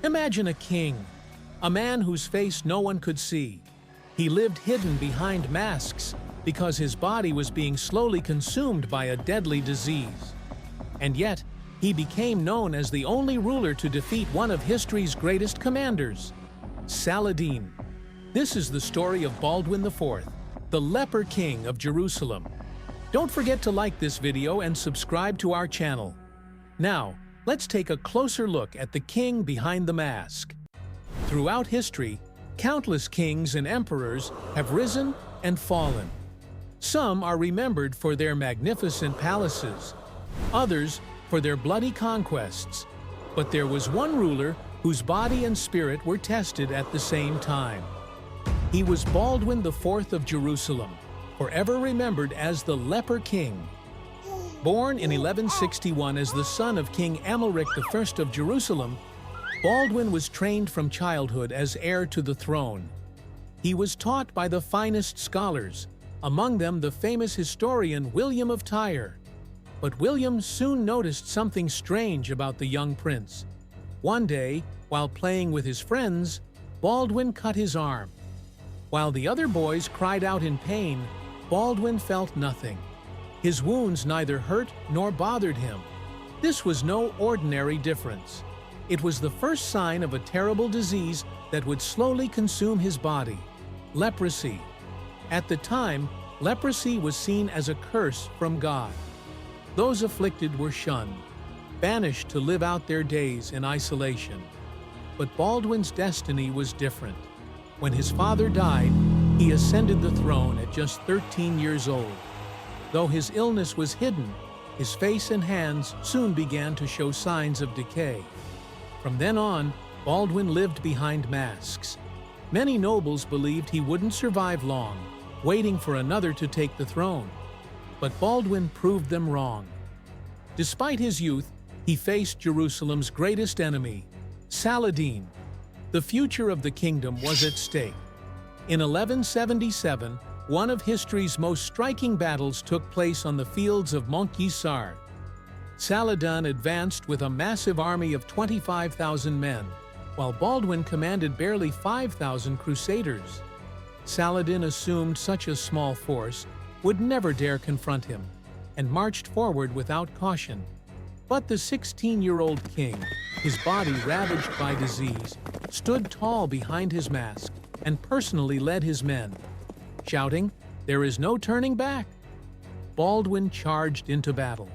Imagine a king, a man whose face no one could see. He lived hidden behind masks because his body was being slowly consumed by a deadly disease. And yet, he became known as the only ruler to defeat one of history's greatest commanders, Saladin. This is the story of Baldwin IV, the Leper King of Jerusalem. Don't forget to like this video and subscribe to our channel. Now, let's take a closer look at the king behind the mask. Throughout history, countless kings and emperors have risen and fallen. Some are remembered for their magnificent palaces, others for their bloody conquests. But there was one ruler whose body and spirit were tested at the same time. He was Baldwin IV of Jerusalem, forever remembered as the Leper King. Born in 1161 as the son of King Amalric I of Jerusalem, Baldwin was trained from childhood as heir to the throne. He was taught by the finest scholars, among them the famous historian William of Tyre. But William soon noticed something strange about the young prince. One day, while playing with his friends, Baldwin cut his arm. While the other boys cried out in pain, Baldwin felt nothing. His wounds neither hurt nor bothered him. This was no ordinary difference. It was the first sign of a terrible disease that would slowly consume his body: leprosy. At the time, leprosy was seen as a curse from God. Those afflicted were shunned, banished to live out their days in isolation. But Baldwin's destiny was different. When his father died, he ascended the throne at just 13 years old. Though his illness was hidden, his face and hands soon began to show signs of decay. From then on, Baldwin lived behind masks. Many nobles believed he wouldn't survive long, waiting for another to take the throne. But Baldwin proved them wrong. Despite his youth, he faced Jerusalem's greatest enemy, Saladin. The future of the kingdom was at stake. In 1177, one of history's most striking battles took place on the fields of Montgisard. Saladin advanced with a massive army of 25,000 men, while Baldwin commanded barely 5,000 crusaders. Saladin assumed such a small force would never dare confront him, and marched forward without caution. But the 16-year-old king, his body ravaged by disease, stood tall behind his mask and personally led his men, shouting, "There is no turning back." Baldwin charged into battle.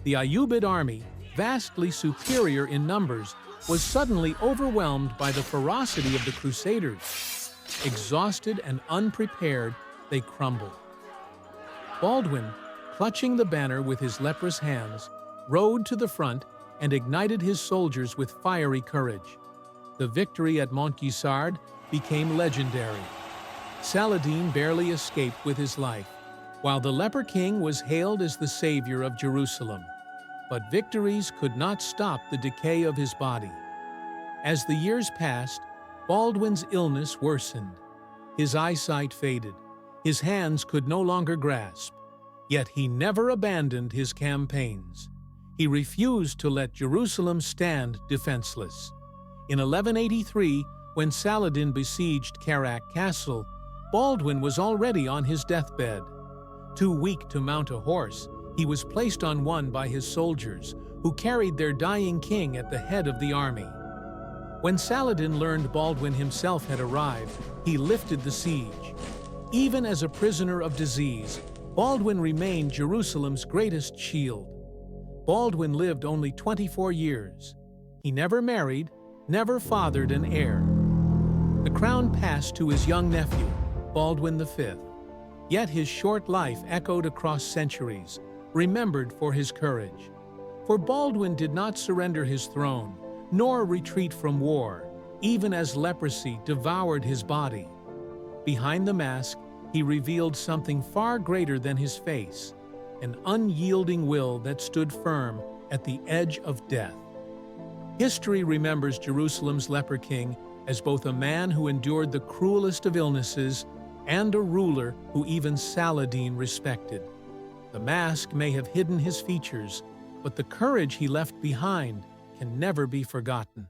The Ayyubid army, vastly superior in numbers, was suddenly overwhelmed by the ferocity of the Crusaders. Exhausted and unprepared, they crumbled. Baldwin, clutching the banner with his leprous hands, rode to the front and ignited his soldiers with fiery courage. The victory at Montgisard became legendary. Saladin barely escaped with his life, while the Leper King was hailed as the savior of Jerusalem. But victories could not stop the decay of his body. As the years passed, Baldwin's illness worsened. His eyesight faded. His hands could no longer grasp. Yet he never abandoned his campaigns. He refused to let Jerusalem stand defenseless. In 1183, when Saladin besieged Kerak castle, Baldwin was already on his deathbed. Too weak to mount a horse, he was placed on one by his soldiers, who carried their dying king at the head of the army. When Saladin learned Baldwin himself had arrived, he lifted the siege. Even as a prisoner of disease, Baldwin remained Jerusalem's greatest shield. Baldwin lived only 24 years. He never married, never fathered an heir. The crown passed to his young nephew, Baldwin V. Yet his short life echoed across centuries, remembered for his courage. For Baldwin did not surrender his throne, nor retreat from war, even as leprosy devoured his body. Behind the mask, he revealed something far greater than his face, an unyielding will that stood firm at the edge of death. History remembers Jerusalem's Leper King as both a man who endured the cruelest of illnesses and a ruler who even Saladin respected. The mask may have hidden his features, but the courage he left behind can never be forgotten.